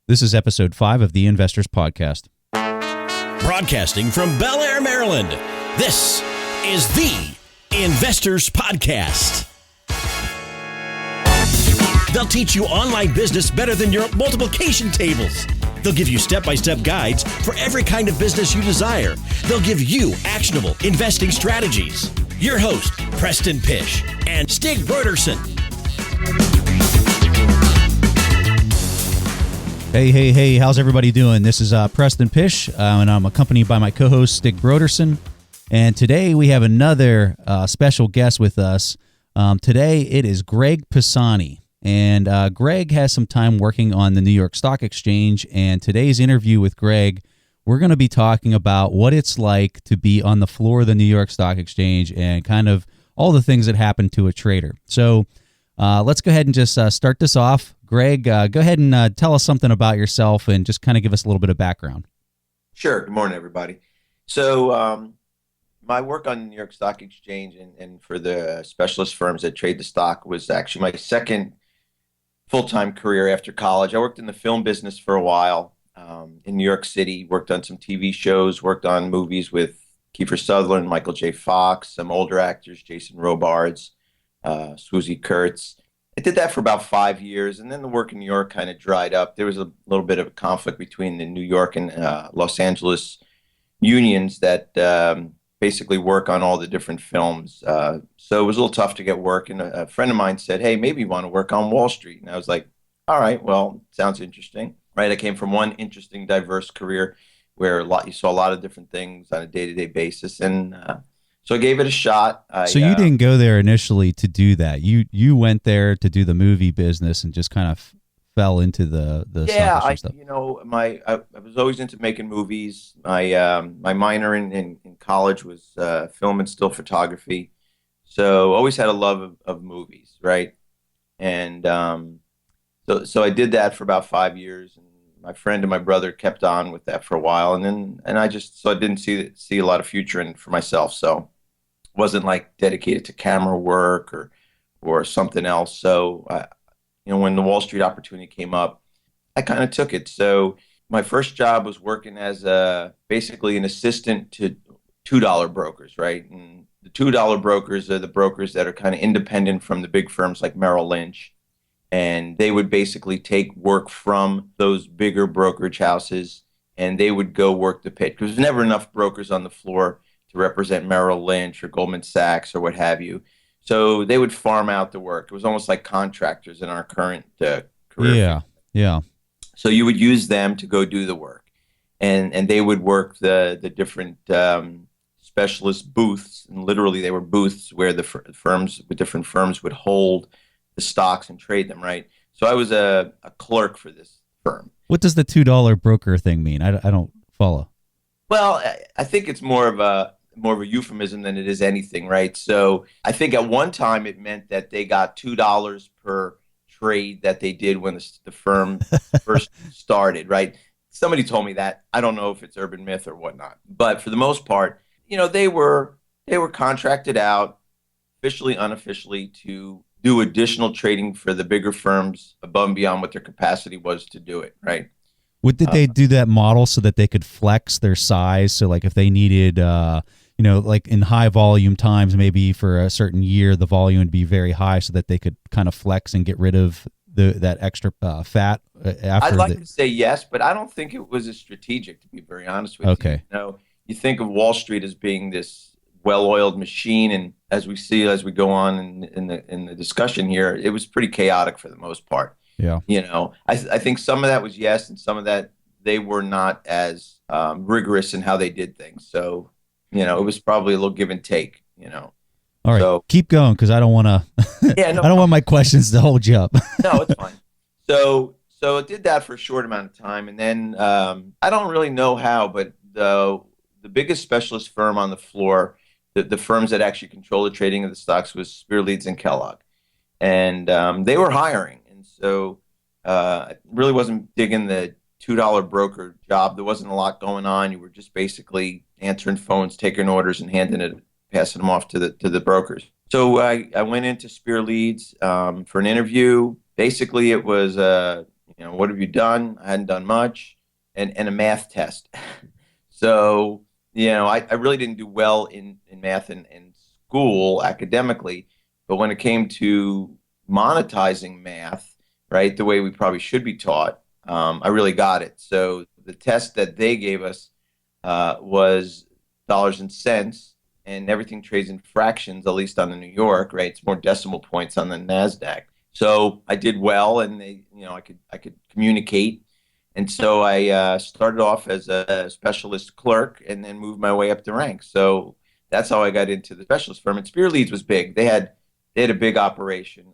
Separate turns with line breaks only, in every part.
This is episode 5 of the Investors Podcast.
Broadcasting from Bel Air, Maryland, this is the Investors Podcast. They'll teach you online business better than your multiplication tables. They'll give you step-by-step guides for every kind of business you desire. They'll give you actionable investing strategies. Your host, Preston Pish and Stig Broderson.
Hey, how's everybody doing? This is Preston Pish, and I'm accompanied by my co-host, Stig Broderson. And today we have another special guest with us. Today it is Gregg Pisani. And Gregg has some time working on the New York Stock Exchange. And today's interview with Gregg, we're going to be talking about what it's like to be on the floor of the New York Stock Exchange and kind of all the things that happen to a trader. So let's go ahead and just start this off. Gregg, go ahead and tell us something about yourself and just kind of give us a little bit of background.
Sure. Good morning, everybody. So my work on the New York Stock Exchange and for the specialist firms that trade the stock was actually my second full-time career after college. I worked in the film business for a while in New York City, worked on some TV shows, worked on movies with Kiefer Sutherland, Michael J. Fox, some older actors, Jason Robards, Swoosie Kurtz. I did that for about 5 years, and then the work in New York kind of dried up. There was a little bit of a conflict between the New York and Los Angeles unions that basically work on all the different films. So it was a little tough to get work, and a friend of mine said, hey, maybe you want to work on Wall Street. And I was like, all right, well, sounds interesting. Right? I came from one interesting, diverse career where you saw a lot of different things on a day-to-day basis, and so I gave it a shot.
So you didn't go there initially to do that. You went there to do the movie business and just kind of fell into the stuff.
I was always into making movies. My minor in college was film and still photography. So always had a love of movies, right? And so I did that for about 5 years, and my friend and my brother kept on with that for a while, and I didn't see a lot of future in it for myself. So wasn't like dedicated to camera work or something else. So, when the Wall Street opportunity came up, I kind of took it. So my first job was working as basically an assistant to $2 brokers, right? And the $2 brokers are the brokers that are kind of independent from the big firms like Merrill Lynch. And they would basically take work from those bigger brokerage houses, and they would go work the pitch. Because there's never enough brokers on the floor to represent Merrill Lynch or Goldman Sachs or what have you. So they would farm out the work. It was almost like contractors in our current career.
Yeah.
So you would use them to go do the work. And they would work the different specialist booths. And literally they were booths where the different firms would hold the stocks and trade them, right? So I was a clerk for this firm.
What does the $2 broker thing mean? I don't follow.
Well, I think it's more of a euphemism than it is anything, right? So I think at one time it meant that they got $2 per trade that they did when the firm first started, right? Somebody told me that. I don't know if it's urban myth or whatnot, but for the most part, they were contracted out, officially, unofficially, to do additional trading for the bigger firms above and beyond what their capacity was to do it, right?
Did they do that model so that they could flex their size? So like if they needed, like in high volume times, maybe for a certain year, the volume would be very high so that they could kind of flex and get rid of that extra fat after.
I'd like to say yes, but I don't think it was as strategic, to be very honest with you.
Okay.
You think of Wall Street as being this well-oiled machine, and as we go on in the discussion here, it was pretty chaotic for the most part.
Yeah.
I think some of that was yes, and some of that they were not as rigorous in how they did things. So, it was probably a little give and take, All
right, so, keep going, because I don't want to.
Yeah, no,
I don't want my questions to hold you up.
No, it's fine. So I did that for a short amount of time, and then I don't really know how, but the biggest specialist firm on the floor, the firms that actually control the trading of the stocks, was Spear Leeds and Kellogg, and they were hiring. So I really wasn't digging the $2 broker job. There wasn't a lot going on. You were just basically answering phones, taking orders, and passing them off to the brokers. So I went into Spear Leeds for an interview. Basically, it was what have you done? I hadn't done much, and a math test. So, I really didn't do well in math in school academically, but when it came to monetizing math, right, the way we probably should be taught, I really got it. So the test that they gave us was dollars and cents, and everything trades in fractions, at least on the New York, right? It's more decimal points on the NASDAQ. So I did well, and I could communicate. And so I started off as a specialist clerk and then moved my way up the ranks. So that's how I got into the specialist firm. And Spear Leeds was big. They had a big operation.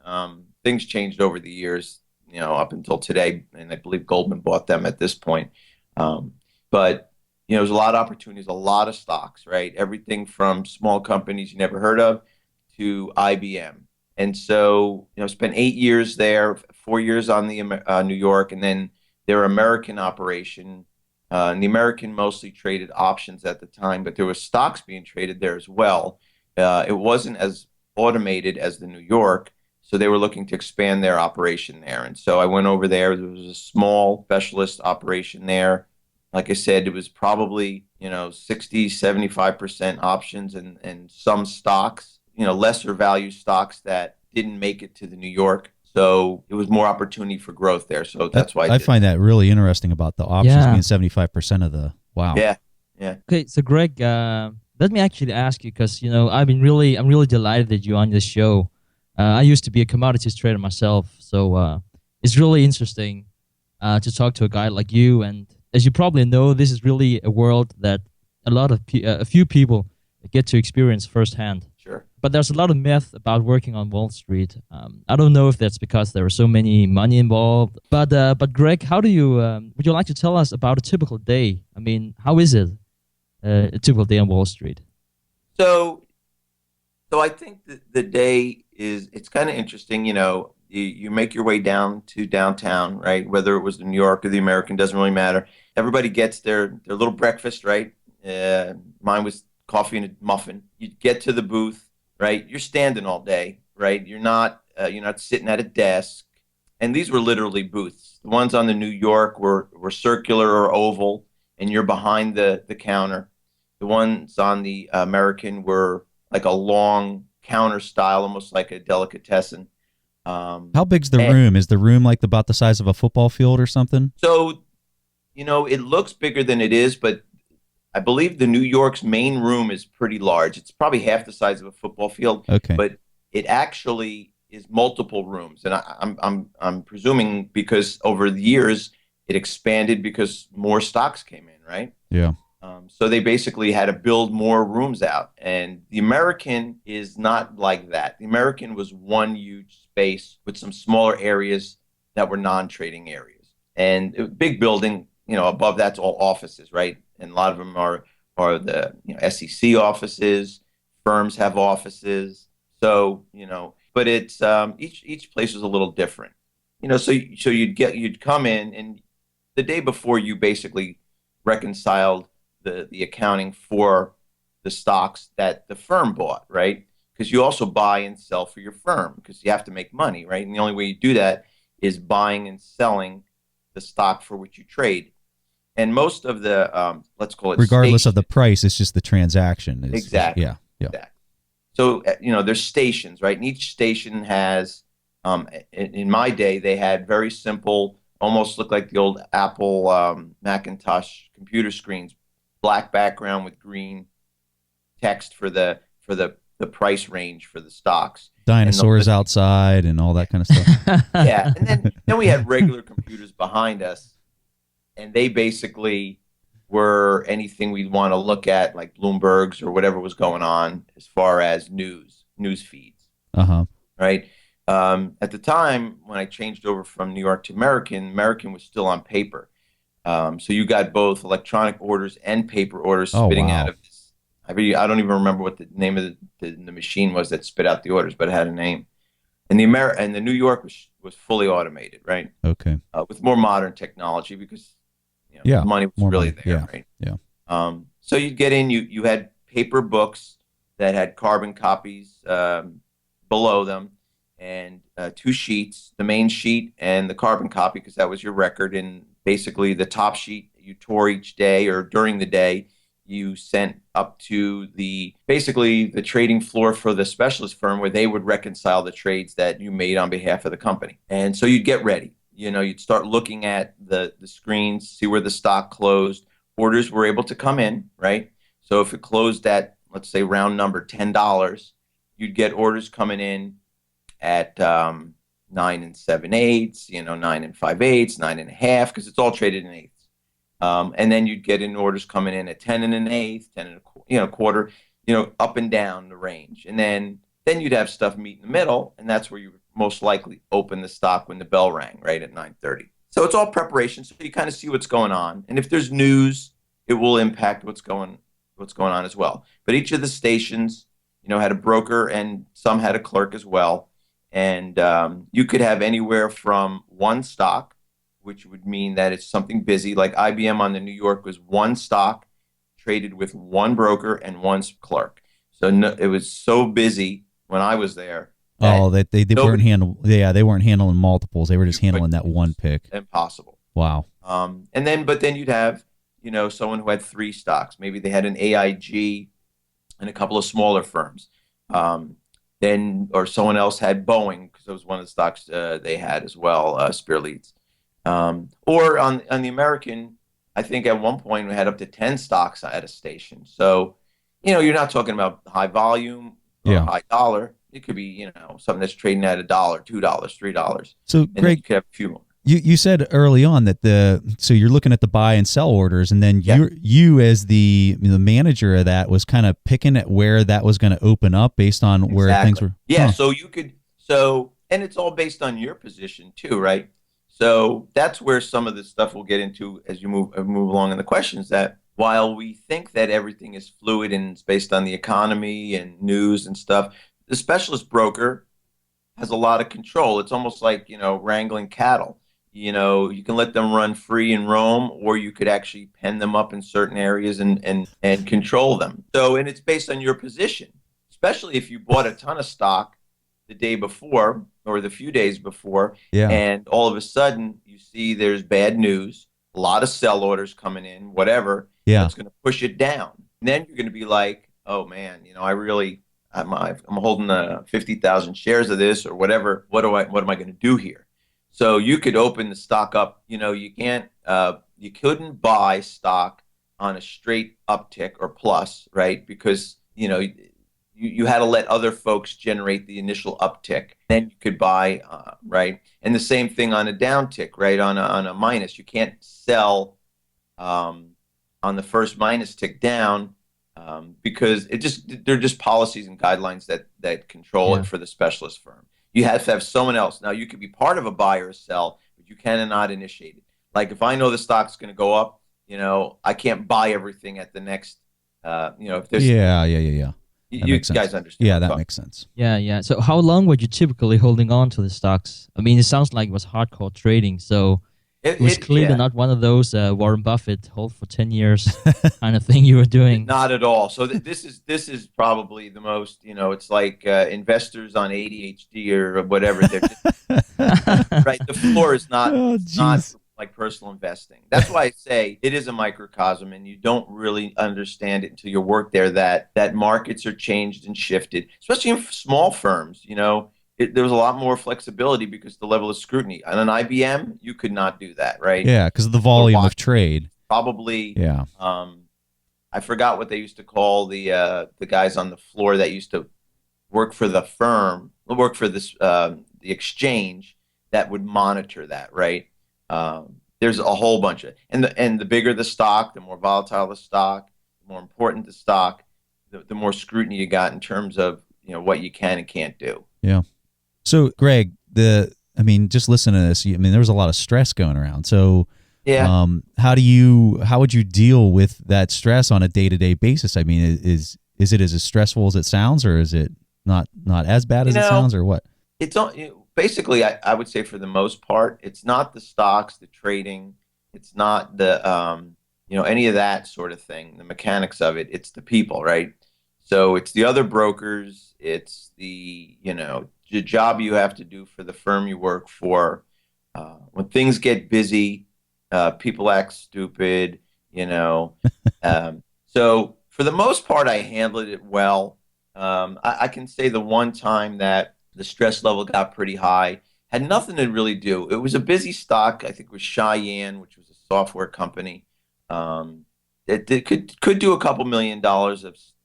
Things changed over the years, up until today, and I believe Goldman bought them at this point. But there's a lot of opportunities, a lot of stocks, right? Everything from small companies you never heard of to IBM. And so, spent 8 years there, 4 years on the New York, and then their American operation. And the American mostly traded options at the time, but there were stocks being traded there as well. It wasn't as automated as the New York, so they were looking to expand their operation there. And so I went over there. There was a small specialist operation there. Like I said, it was probably, 60, 75% options and some stocks, lesser value stocks that didn't make it to the New York. So it was more opportunity for growth there. So that's why
I find that really interesting about the options being 75% of the, wow.
Yeah. Yeah.
Okay, so Greg, let me actually ask you, because I'm really delighted that you're on this show. I used to be a commodities trader myself, so it's really interesting to talk to a guy like you. And as you probably know, this is really a world that a few people get to experience firsthand.
Sure.
But there's a lot of myth about working on Wall Street. I don't know if that's because there are so many money involved. But Greg, how do you? Would you like to tell us about a typical day? I mean, how is it a typical day on Wall Street?
So I think the day it's kind of interesting. You make your way down to downtown, right? Whether it was the New York or the American, doesn't really matter. Everybody gets their little breakfast, right? Mine was coffee and a muffin. You get to the booth, right? You're standing all day, right? You're not sitting at a desk. And these were literally booths. The ones on the New York were circular or oval, and you're behind the counter. The ones on the American were like a long counter style, almost like a delicatessen.
How big's the room? Is the room like about the size of a football field or something?
So, it looks bigger than it is, but I believe the New York's main room is pretty large. It's probably half the size of a football field.
Okay.
But it actually is multiple rooms, and I'm presuming because over the years it expanded because more stocks came in, right?
Yeah.
So they basically had to build more rooms out, and the American is not like that. The American was one huge space with some smaller areas that were non-trading areas, and a big building. Above that's all offices, right? And a lot of them are the SEC offices. Firms have offices, so but it's each place is a little different, So you'd come in, and the day before you basically reconciled the accounting for the stocks that the firm bought, right? Because you also buy and sell for your firm because you have to make money, right? And the only way you do that is buying and selling the stock for which you trade. And most of the, let's call it,
regardless of the price, it's just the transaction.
Exactly.
Yeah.
Exactly. So, there's stations, right? And each station has, in my day, they had very simple, almost look like the old Apple Macintosh computer screens, black background with green text for the price range for the stocks.
Dinosaurs outside and all that kind of stuff.
Yeah. And then we had regular computers behind us. And they basically were anything we'd want to look at, like Bloomberg's or whatever was going on as far as news feeds.
Uh-huh.
Right? At the time, when I changed over from New York to American was still on paper. So you got both electronic orders and paper orders spitting out of this. I don't even remember what the name of the machine was that spit out the orders, but it had a name. And the New York was fully automated, right?
Okay.
With more modern technology because money was really there, right?
Yeah.
So you'd get in, you had paper books that had carbon copies below them, and two sheets, the main sheet and the carbon copy, because that was your record. And basically the top sheet you tore each day or during the day, you sent up to basically the trading floor for the specialist firm, where they would reconcile the trades that you made on behalf of the company. And so you'd get ready. You'd start looking at the screens, see where the stock closed. Orders were able to come in, right? So if it closed at, let's say, round number $10, you'd get orders coming in at 9 7/8, 9 5/8, 9 1/2, because it's all traded in eighths. And then you'd get in orders coming in at 10 1/8, 10 1/4, up and down the range. And then you'd have stuff meet in the middle, and that's where you would most likely open the stock when the bell rang, right at 9:30. So it's all preparation. So you kind of see what's going on, and if there's news, it will impact what's going on as well. But each of the stations, had a broker, and some had a clerk as well. And you could have anywhere from one stock, which would mean that it's something busy. Like IBM on the New York was one stock traded with one broker and one clerk. So it was so busy when I was there.
Oh, that they weren't handling. Yeah, they weren't handling multiples. They were just handling that one pick.
Impossible.
Wow.
But then you'd have, someone who had three stocks. Maybe they had an AIG and a couple of smaller firms. Or someone else had Boeing, because that was one of the stocks they had as well, Spear Leads. Or on the American, I think at one point we had up to 10 stocks at a station. So, you're not talking about high volume or high dollar. It could be, something that's trading at $1, $2, $3.
So, Greg,
you could have a few more.
You said early on that so you're looking at the buy and sell orders, and then you as the manager of that was kind of picking at where that was going to open up based on where things were.
Yeah. Huh. So you could, and it's all based on your position too, right? So that's where some of the stuff we'll get into as you move along in the questions, that while we think that everything is fluid and it's based on the economy and news and stuff, the specialist broker has a lot of control. It's almost like, wrangling cattle. You can let them run free and roam, or you could actually pen them up in certain areas and control them. So, and it's based on your position, especially if you bought a ton of stock the day before or the few days before, and all of a sudden you see there's bad news, a lot of sell orders coming in, whatever, it's going to push it down. And then you're going to be like, oh man, I'm holding 50,000 shares of this or whatever. What am I going to do here? So you could open the stock up. You couldn't buy stock on a straight uptick or plus, right? Because, you had to let other folks generate the initial uptick. Then you could buy, right? And the same thing on a downtick, right? On a minus, you can't sell on the first minus tick down, because they're just policies and guidelines that control it for the specialist firm. You have to have someone else. Now, you could be part of a buy or a sell, but you cannot initiate it. Like if I know the stock's going to go up, I can't buy everything at the next, if there's...
Yeah.
You guys understand.
Yeah, that makes sense.
Yeah. So how long were you typically holding on to the stocks? I mean, it sounds like it was hardcore trading, so it was clearly not one of those Warren Buffett hold for 10 years kind of thing you were doing.
Not at all. So this is probably the most, it's like investors on ADHD or whatever. They're just, right. The floor is not like personal investing. That's why I say it is a microcosm, and you don't really understand it until you work there, that markets are changed and shifted, especially in small firms. There was a lot more flexibility because the level of scrutiny. On an IBM, you could not do that, right?
Yeah, because of the volume of trade.
Probably.
Yeah.
I forgot what they used to call the guys on the floor that used to work for the firm, work for this the exchange that would monitor that, right? There's a whole bunch of, and the bigger the stock, the more volatile the stock, the more important the stock, the more scrutiny you got in terms of what you can and can't do.
Yeah. So, Greg, just listen to this. There was a lot of stress going around. So, how would you deal with that stress on a day-to-day basis? I mean, is it as stressful as it sounds, or is it not as bad as it sounds, or what?
It's basically, I would say for the most part, it's not the stocks, the trading, it's not the any of that sort of thing, the mechanics of it. It's the people, right? So it's the other brokers, it's the job you have to do for the firm you work for. When things get busy, people act stupid, you know. So for the most part, I handled it well. I can say the one time that the stress level got pretty high had nothing to really do. It was a busy stock. I think it was Cheyenne, which was a software company. It could do a couple $1 million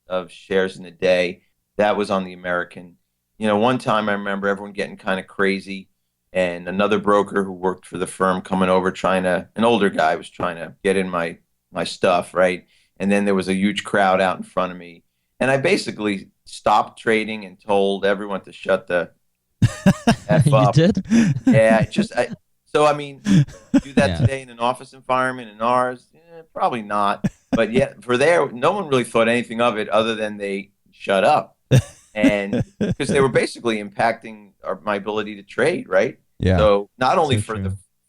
of shares in a day. That was on the American. One time I remember everyone getting kind of crazy, and another broker who worked for the firm coming over an older guy was trying to get in my stuff, right? And then there was a huge crowd out in front of me, and I basically stopped trading and told everyone to shut the F
You
up.
did?
Yeah, so I mean, do that
Yeah.
today in an office environment in ours? Probably not. But yet for there, no one really thought anything of it other than they shut up. And because they were basically impacting my ability to trade, right?
Yeah.
So not only
So
for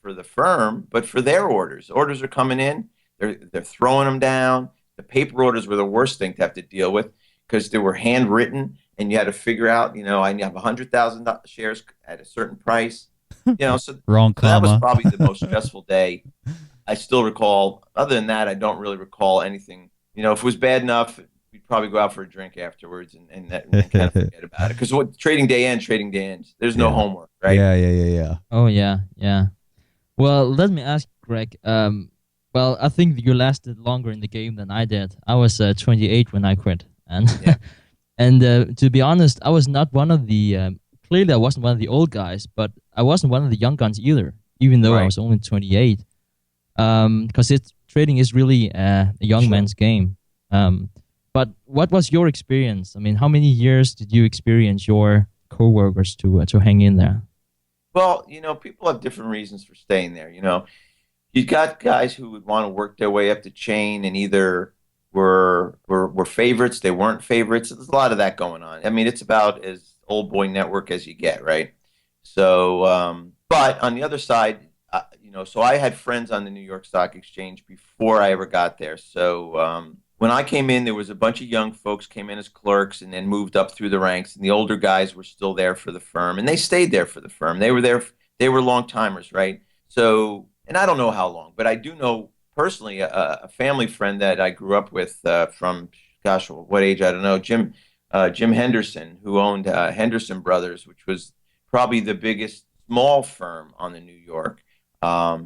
true.
the firm, but for their orders. Orders are coming in, they're throwing them down. The paper orders were the worst thing to have to deal with because they were handwritten, and you had to figure out, I have 100,000 shares at a certain price. So
Wrong
that was
comma.
probably the most stressful day. I still recall. Other than that, I don't really recall anything. If it was bad enough, we'd probably go out for a drink afterwards and kind of forget about it. Because what trading day ends. There's no
Yeah.
homework, right?
Yeah.
Oh yeah, yeah. Well, let me ask Greg. Well, I think you lasted longer in the game than I did. I was 28 when I quit, and
Yeah.
and to be honest, I was not one of the. Clearly, I wasn't one of the old guys, but I wasn't one of the young guns either. Even though I
Right.
was only 28, because trading is really a young
Sure.
man's game. But what was your experience? I mean, how many years did you experience your coworkers to hang in there?
Well, people have different reasons for staying there. You got guys who would want to work their way up the chain and either were favorites, they weren't favorites. There's a lot of that going on. I mean, it's about as old boy network as you get, right? So, but on the other side, so I had friends on the New York Stock Exchange before I ever got there. So when I came in, there was a bunch of young folks came in as clerks and then moved up through the ranks, and the older guys were still there for the firm, and they stayed there for the firm. They were there. They were long timers, right? So, and I don't know how long, but I do know personally a family friend that I grew up with from, gosh, what age? I don't know. Jim Henderson, who owned Henderson Brothers, which was probably the biggest small firm on the New York.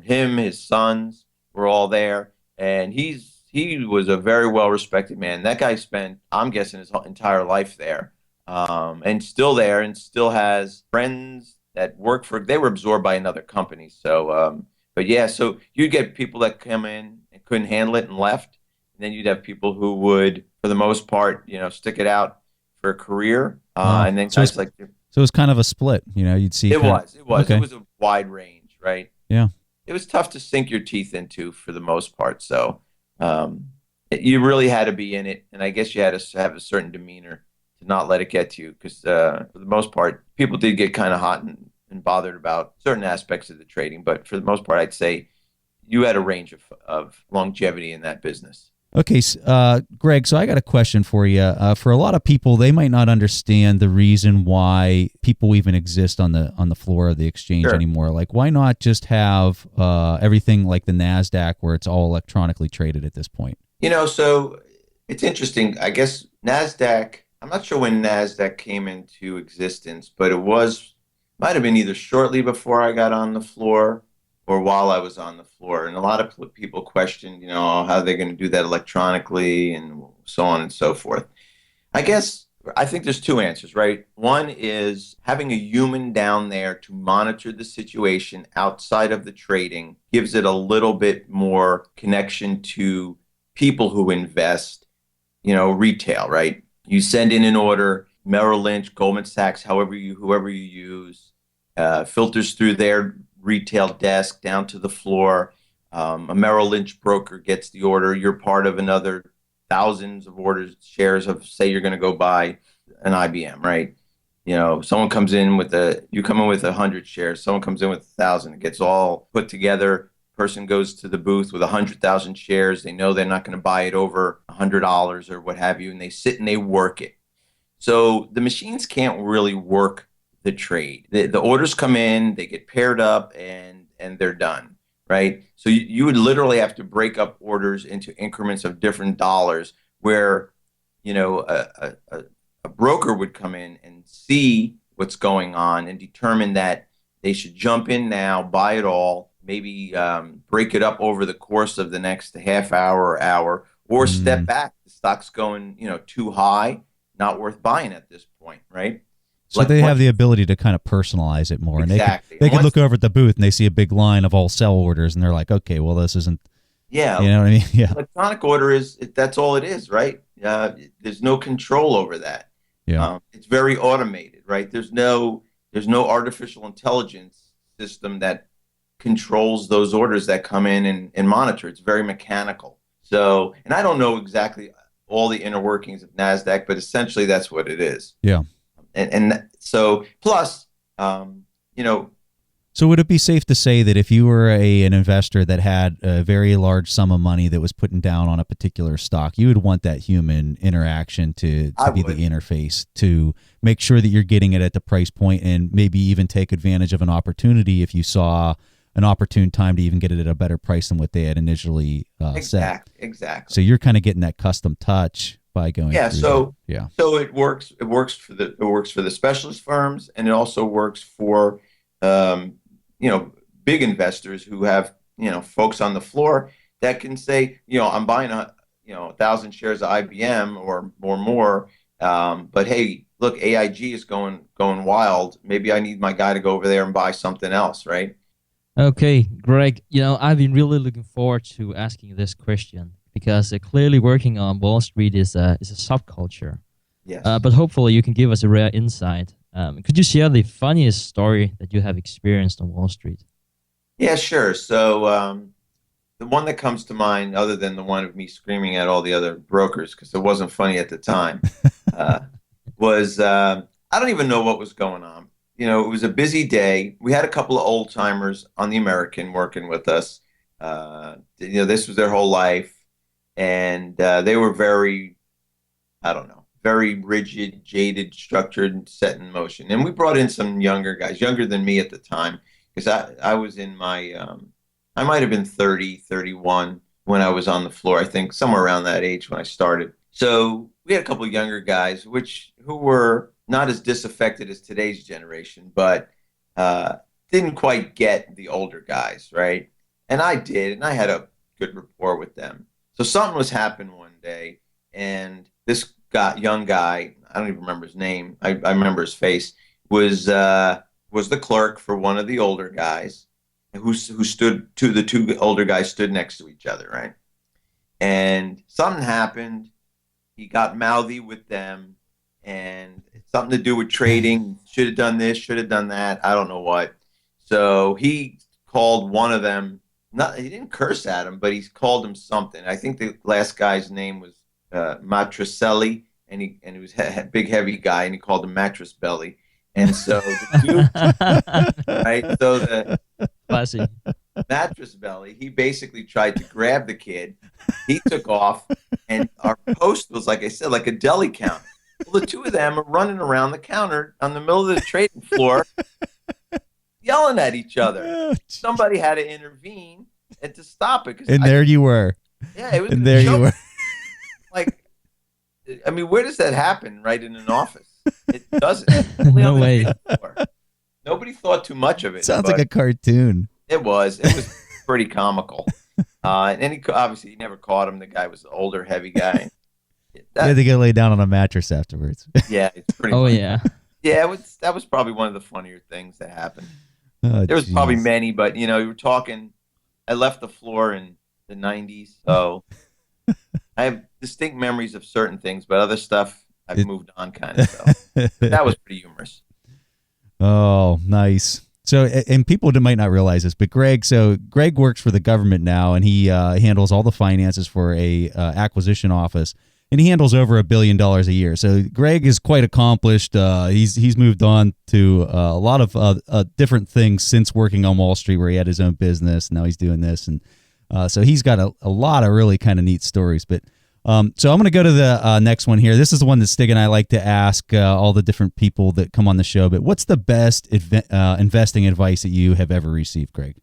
His sons were all there, and he was a very well respected man. That guy spent, I'm guessing, his entire life there, and still there, and still has friends that work for. They were absorbed by another company, so. But yeah, so you'd get people that come in and couldn't handle it and left, and then you'd have people who would, for the most part, stick it out for a career,
Wow.
and then
So
guys like.
So it was kind of a split. You'd see.
It was.
Okay.
It was a wide range, right?
Yeah.
It was tough to sink your teeth into for the most part. So you really had to be in it, and I guess you had to have a certain demeanor to not let it get to you, because for the most part, people did get kind of hot and bothered about certain aspects of the trading. But for the most part, I'd say you had a range of longevity in that business.
Okay, Greg, so I got a question for you. For a lot of people, they might not understand the reason why people even exist on the floor of the exchange
Sure.
anymore. Like, why not just have everything like the NASDAQ where it's all electronically traded at this point?
So it's interesting. I guess NASDAQ, I'm not sure when NASDAQ came into existence, but might have been either shortly before I got on the floor or while I was on the floor. And a lot of people questioned, how they're going to do that electronically and so on and so forth. I think there's two answers, right? One is having a human down there to monitor the situation outside of the trading gives it a little bit more connection to people who invest, retail, right? You send in an order, Merrill Lynch, Goldman Sachs, whoever you use, filters through their retail desk down to the floor. A Merrill Lynch broker gets the order. You're part of another thousands of shares of, say you're going to go buy an IBM, right? Someone comes in you come in with 100 shares. Someone comes in with 1,000. It gets all put together. person goes to the booth with 100,000 shares. They know they're not going to buy it over $100 or what have you, and they sit and they work it. So the machines can't really work the trade. The orders come in, they get paired up, and they're done, right? So you would literally have to break up orders into increments of different dollars where, a broker would come in and see what's going on and determine that they should jump in now, buy it all, maybe break it up over the course of the next half hour or step back. The stock's going, too high, not worth buying at this point, right?
So they have the ability to kind of personalize it more.
Exactly.
And they could look over at the booth and they see a big line of all sell orders and they're like, okay, well, this isn't,
yeah,
you know what I mean? Yeah.
Electronic order that's all it is, right? There's no control over that.
Yeah.
It's very automated, right? There's no artificial intelligence system that controls those orders that come in and monitor. It's very mechanical. So, and I don't know exactly all the inner workings of NASDAQ, but essentially that's what it is.
Yeah.
And so plus,
So would it be safe to say that if you were an investor that had a very large sum of money that was putting down on a particular stock, you would want that human interaction to be the interface to make sure that you're getting it at the price point and maybe even take advantage of an opportunity if you saw an opportune time to even get it at a better price than what they had initially set.
Exactly.
So you're kind of getting that custom touch by going.
Yeah.
So
it works. It works for the specialist firms, and it also works for big investors who have folks on the floor that can say, I'm buying 1,000 shares of IBM or more, but hey, look, AIG is going wild. Maybe I need my guy to go over there and buy something else, right?
Okay, Greg, I've been really looking forward to asking this question because clearly working on Wall Street is a subculture.
Yes.
But hopefully you can give us a rare insight. Could you share the funniest story that you have experienced on Wall Street?
Yeah, sure. So the one that comes to mind, other than the one of me screaming at all the other brokers because it wasn't funny at the time, was I don't even know what was going on. It was a busy day. We had a couple of old timers on the American working with us. This was their whole life, and they were very, very rigid, jaded, structured, and set in motion. And we brought in some younger guys, younger than me at the time, because I was in my, I might have been 30, 31 when I was on the floor. I think somewhere around that age when I started. So we had a couple of younger guys, who were not as disaffected as today's generation, but didn't quite get the older guys, right? And I did, and I had a good rapport with them. So something was happening one day, and this young guy, I don't even remember his name, I remember his face, was the clerk for one of the older guys, who stood, the two older guys stood next to each other, right? And something happened. He got mouthy with them, and it's something to do with trading. Should have done this, should have done that. I don't know what. So he called one of them. He didn't curse at him, but he called him something. I think the last guy's name was Matricelli, and he was a big, heavy guy, and he called him Mattress Belly. And so the dude, right? So the
Classy.
Mattress Belly, he basically tried to grab the kid. He took off, and our post was, like I said, like a deli counter. Well, the two of them are running around the counter on the middle of the trading floor, yelling at each other. Somebody had to intervene and to stop it.
And there you were.
Yeah, it was.
And there you were.
Like, I mean, where does that happen? Right in an office? It doesn't. Only
No
on the
way.
trading floor. Nobody thought too much of it.
Sounds like a cartoon.
It was pretty comical. And he never caught him. The guy was an older, heavy guy.
They had to get laid down on a mattress afterwards.
Yeah, it's pretty.
Oh,
funny.
yeah.
Yeah, that was probably one of the funnier things that happened.
Oh,
there was
geez.
probably many, but you were talking. I left the floor in the 90s, so I have distinct memories of certain things, but other stuff I've moved on kind of. So that was pretty humorous.
Oh, nice. So, and people might not realize this, but Greg works for the government now, and he handles all the finances for a acquisition office. and he handles over $1 billion a year. So Gregg is quite accomplished. He's moved on to a lot of different things since working on Wall Street, where he had his own business. Now he's doing this, and so he's got a lot of really kind of neat stories. But so I'm going to go to the next one here. This is the one that Stig and I like to ask all the different people that come on the show. But what's the best investing advice that you have ever received, Gregg?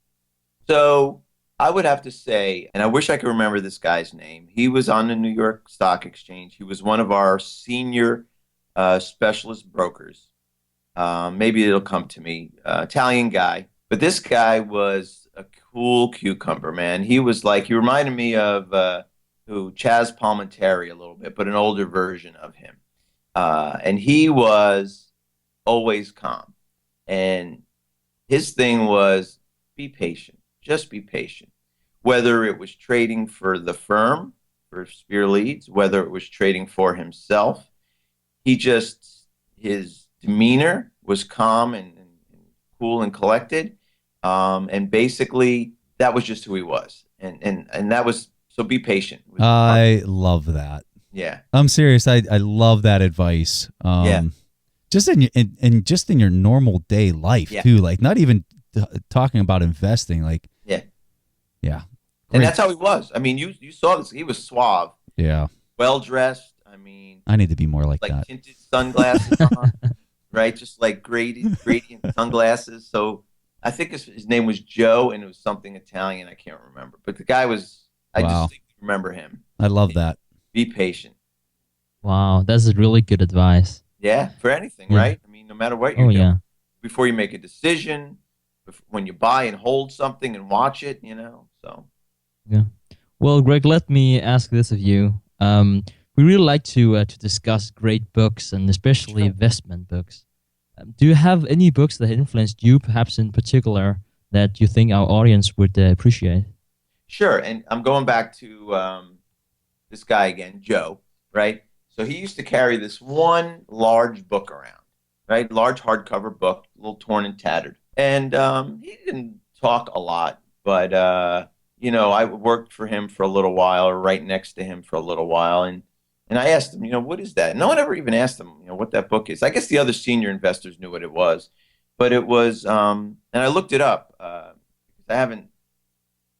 So I would have to say, and I wish I could remember this guy's name. He was on the New York Stock Exchange. He was one of our senior specialist brokers. Maybe it'll come to me. Italian guy. But this guy was a cool cucumber, man. He reminded me of Chaz Palminteri a little bit, but an older version of him. And he was always calm. And his thing was be patient. Just be patient. Whether it was trading for the firm, for Spear Leads, whether it was trading for himself, his demeanor was calm and cool and collected. And basically, that was just who he was. And that was, so be patient.
I love that.
Yeah.
I'm serious. I love that advice.
Yeah.
Just in your normal day life too. Like not even talking about investing. Like yeah. Great.
And that's how he was. I mean, you saw this. He was suave.
Yeah.
Well dressed. I mean,
I need to be more like that.
Tinted sunglasses on, right? Just like gradient sunglasses. So I think his name was Joe, and it was something Italian. I can't remember, but the guy was. I just remember him.
I love that.
Be patient.
Wow, that's really good advice.
Yeah, for anything, right? I mean, no matter what you're doing, before you make a decision, when you buy and hold something and watch it, so.
Yeah. Well, Gregg, let me ask this of you. We really like to discuss great books, and especially investment books. Do you have any books that influenced you, perhaps in particular, that you think our audience would appreciate?
Sure, and I'm going back to this guy again, Joe, right? So he used to carry this one large book around, right? Large hardcover book, a little torn and tattered. And he didn't talk a lot, but, I worked for him for a little while, or right next to him for a little while. And I asked him, what is that? No one ever even asked him, what that book is. I guess the other senior investors knew what it was. But it was, and I looked it up. I haven't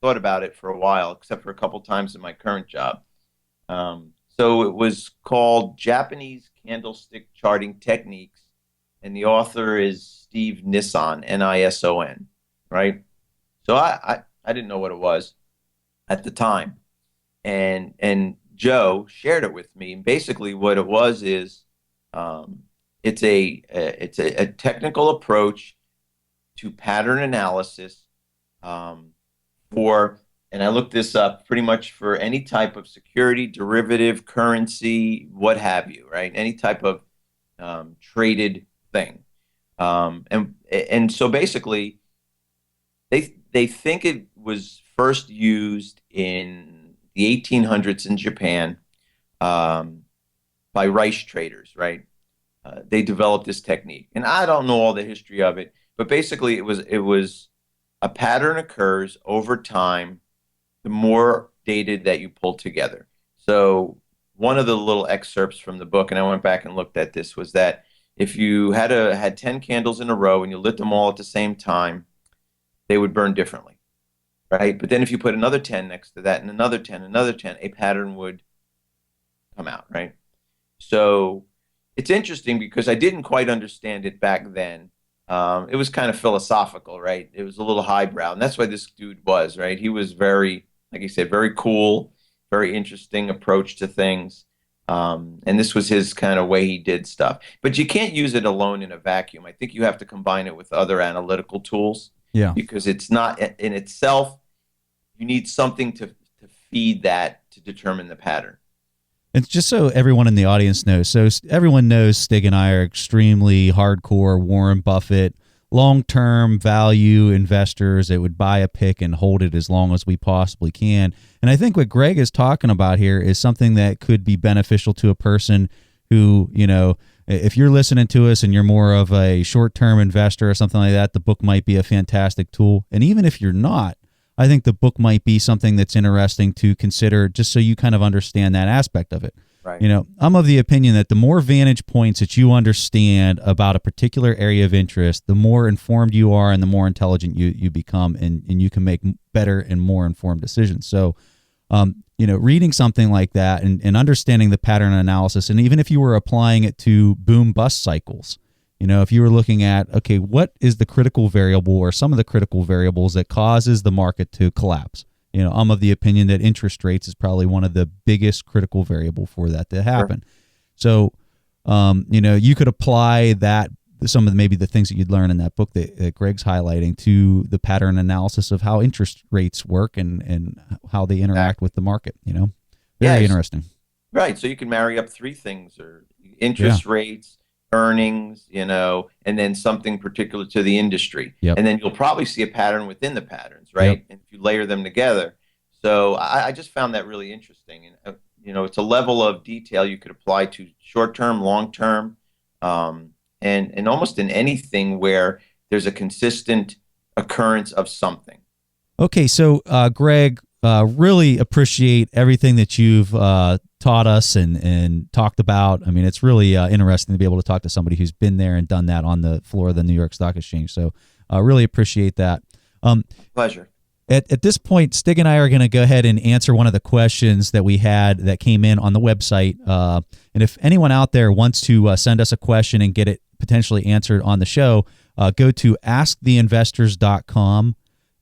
thought about it for a while, except for a couple times in my current job. So it was called Japanese Candlestick Charting Techniques, and the author is Steve Nison, Nison, right? So I didn't know what it was at the time, and Joe shared it with me. And basically, what it was is it's a technical approach to pattern analysis and I looked this up, pretty much for any type of security, derivative, currency, what have you, right? Any type of traded thing. And so basically, they think it was first used in the 1800s in Japan by rice traders, right? They developed this technique. And I don't know all the history of it, but basically it was a pattern occurs over time the more data that you pull together. So one of the little excerpts from the book, and I went back and looked at this, was that if you had 10 candles in a row and you lit them all at the same time, they would burn differently, right? But then if you put another 10 next to that and another 10, a pattern would come out, right? So it's interesting because I didn't quite understand it back then. It was kind of philosophical, right? It was a little highbrow, and that's why this dude was, right? He was very, like I said, very cool, very interesting approach to things. And this was his kind of way he did stuff. But you can't use it alone in a vacuum. I think you have to combine it with other analytical tools. Yeah. Because it's not in itself, you need something to feed that to determine the pattern.
And just so everyone in the audience knows, so everyone knows Stig and I are extremely hardcore Warren Buffett, long-term value investors that would buy a pick and hold it as long as we possibly can. And I think what Gregg is talking about here is something that could be beneficial to a person who, if you're listening to us and you're more of a short-term investor or something like that, the book might be a fantastic tool. And even if you're not, I think the book might be something that's interesting to consider just so you kind of understand that aspect of it.
Right.
You know, I'm of the opinion that the more vantage points that you understand about a particular area of interest, the more informed you are and the more intelligent you become, and you can make better and more informed decisions. So, you know, reading something like that and understanding the pattern analysis, and even if you were applying it to boom bust cycles, you know, if you were looking at, okay, what is the critical variable or some of the critical variables that causes the market to collapse? You know, I'm of the opinion that interest rates is probably one of the biggest critical variable for that to happen. Sure. So, you know, you could apply that, some of maybe the things that you'd learn in that book that Gregg's highlighting, to the pattern analysis of how interest rates work and how they interact with the market, you know. Very interesting.
Right. So you can marry up three things, or interest rates, earnings, you know, and then something particular to the industry.
Yep.
And then you'll probably see a pattern within the patterns, right?
Yep.
And if you layer them together. So I just found that really interesting. And, you know, it's a level of detail you could apply to short-term, long-term, and almost in anything where there's a consistent occurrence of something.
Okay, so Gregg, really appreciate everything that you've taught us and talked about. I mean, it's really interesting to be able to talk to somebody who's been there and done that on the floor of the New York Stock Exchange. So really appreciate that.
Pleasure.
At this point, Stig and I are going to go ahead and answer one of the questions that we had that came in on the website. And if anyone out there wants to send us a question and get it potentially answered on the show, go to asktheinvestors.com,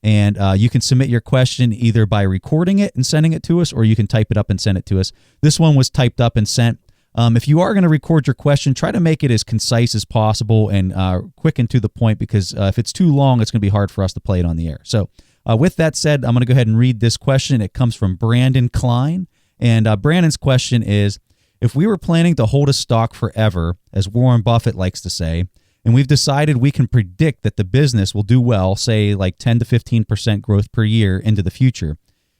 and you can submit your question either by recording it and sending it to us, or you can type it up and send it to us. This one was typed up and sent. If you are going to record your question, try to make it as concise as possible and quick and to the point, because if it's too long, it's going to be hard for us to play it on the air. So with that said, I'm going to go ahead and read this question. It comes from Brandon Klein, and Brandon's question is, if we were planning to hold a stock forever, as Warren Buffett likes to say, and we've decided we can predict that the business will do well, say like 10 to 15% growth per year into the future,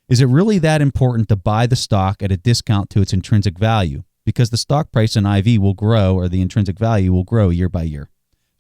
is it really that important to buy the stock at a discount to its intrinsic value? Because the stock price in IV will grow, or the intrinsic value will grow year by year.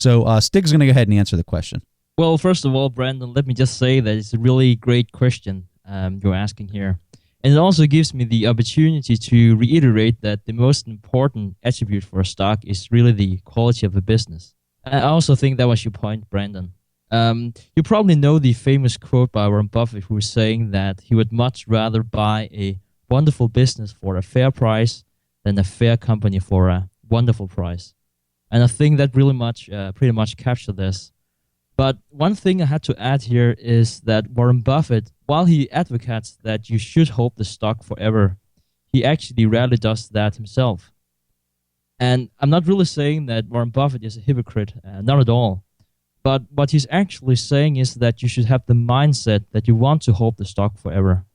So Stig's going to go ahead and answer the question.
Well, first of all, Brandon, let me just say that it's a really great question you're asking here. And it also gives me the opportunity to reiterate that the most important attribute for a stock is really the quality of the business. I also think that was your point, Brandon. You probably know the famous quote by Warren Buffett, who was saying that he would much rather buy a wonderful business for a fair price than a fair company for a wonderful price. And I think that really pretty much captured this. But one thing I had to add here is that Warren Buffett, while he advocates that you should hold the stock forever, he actually rarely does that himself. And I'm not really saying that Warren Buffett is a hypocrite, not at all. But what he's actually saying is that you should have the mindset that you want to hold the stock forever.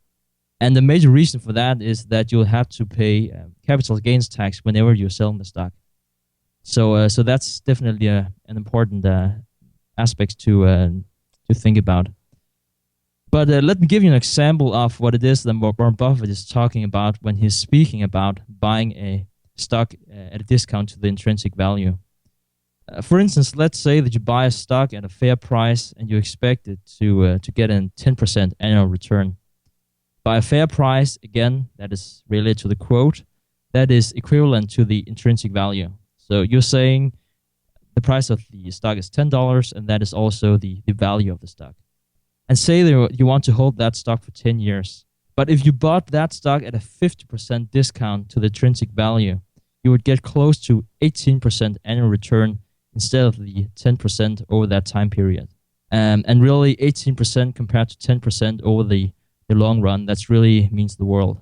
And the major reason for that is that you'll have to pay capital gains tax whenever you're selling the stock. So that's definitely an important aspects to think about. But let me give you an example of what it is that Warren Buffett is talking about when he's speaking about buying a stock at a discount to the intrinsic value. For instance, let's say that you buy a stock at a fair price and you expect it to get a 10% annual return. By a fair price, again, that is related to the quote, that is equivalent to the intrinsic value. So you're saying the price of the stock is $10, and that is also the value of the stock. And say that you want to hold that stock for 10 years. But if you bought that stock at a 50% discount to the intrinsic value, you would get close to 18% annual return instead of the 10% over that time period. And really, 18% compared to 10% over the long run, that's really means the world.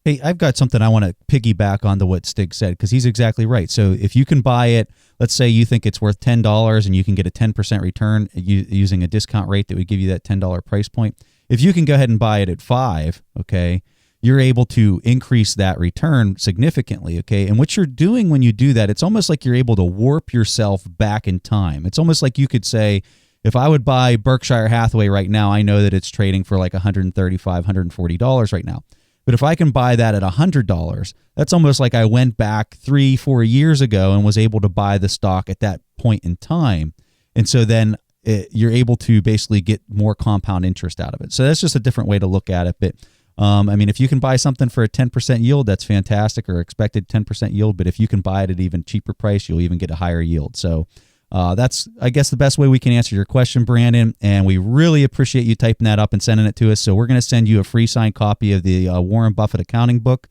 Hey, I've got something I want to piggyback onto what Stig said, because he's exactly right. So if you can buy it, let's say you think it's worth $10 and you can get a 10% return using a discount rate that would give you that $10 price point. If you can go ahead and buy it at $5, okay, you're able to increase that return significantly, okay? And what you're doing when you do that, it's almost like you're able to warp yourself back in time. It's almost like you could say, if I would buy Berkshire Hathaway right now, I know that it's trading for like $135, $140 right now. But if I can buy that at $100, that's almost like I went back 3-4 years ago and was able to buy the stock at that point in time. And so then you're able to basically get more compound interest out of it. So that's just a different way to look at it. But I mean, if you can buy something for a 10% yield, that's fantastic, or expected 10% yield. But if you can buy it at even cheaper price, you'll even get a higher yield. So that's, I guess, the best way we can answer your question, Brandon. And we really appreciate you typing that up and sending it to us. So we're going to send you a free signed copy of the Warren Buffett accounting book.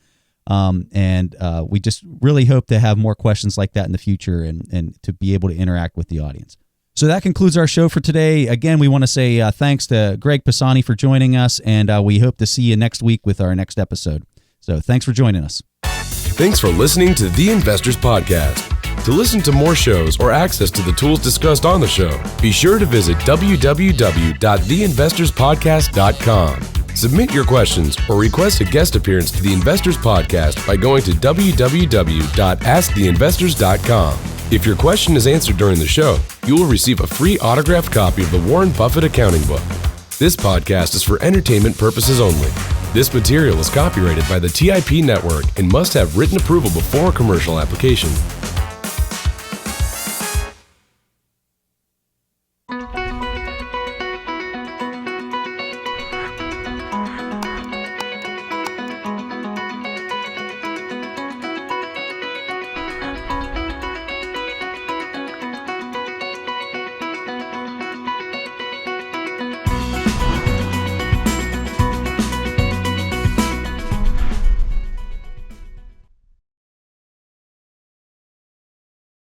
And we just really hope to have more questions like that in the future and to be able to interact with the audience. So that concludes our show for today. Again, we want to say thanks to Gregg Pisani for joining us, and we hope to see you next week with our next episode. So thanks for joining us.
Thanks for listening to The Investors Podcast. To listen to more shows or access to the tools discussed on the show, be sure to visit www.theinvestorspodcast.com. Submit your questions or request a guest appearance to The Investors Podcast by going to www.asktheinvestors.com. If your question is answered during the show, you will receive a free autographed copy of the Warren Buffett accounting book. This podcast is for entertainment purposes only. This material is copyrighted by the TIP Network and must have written approval before commercial application.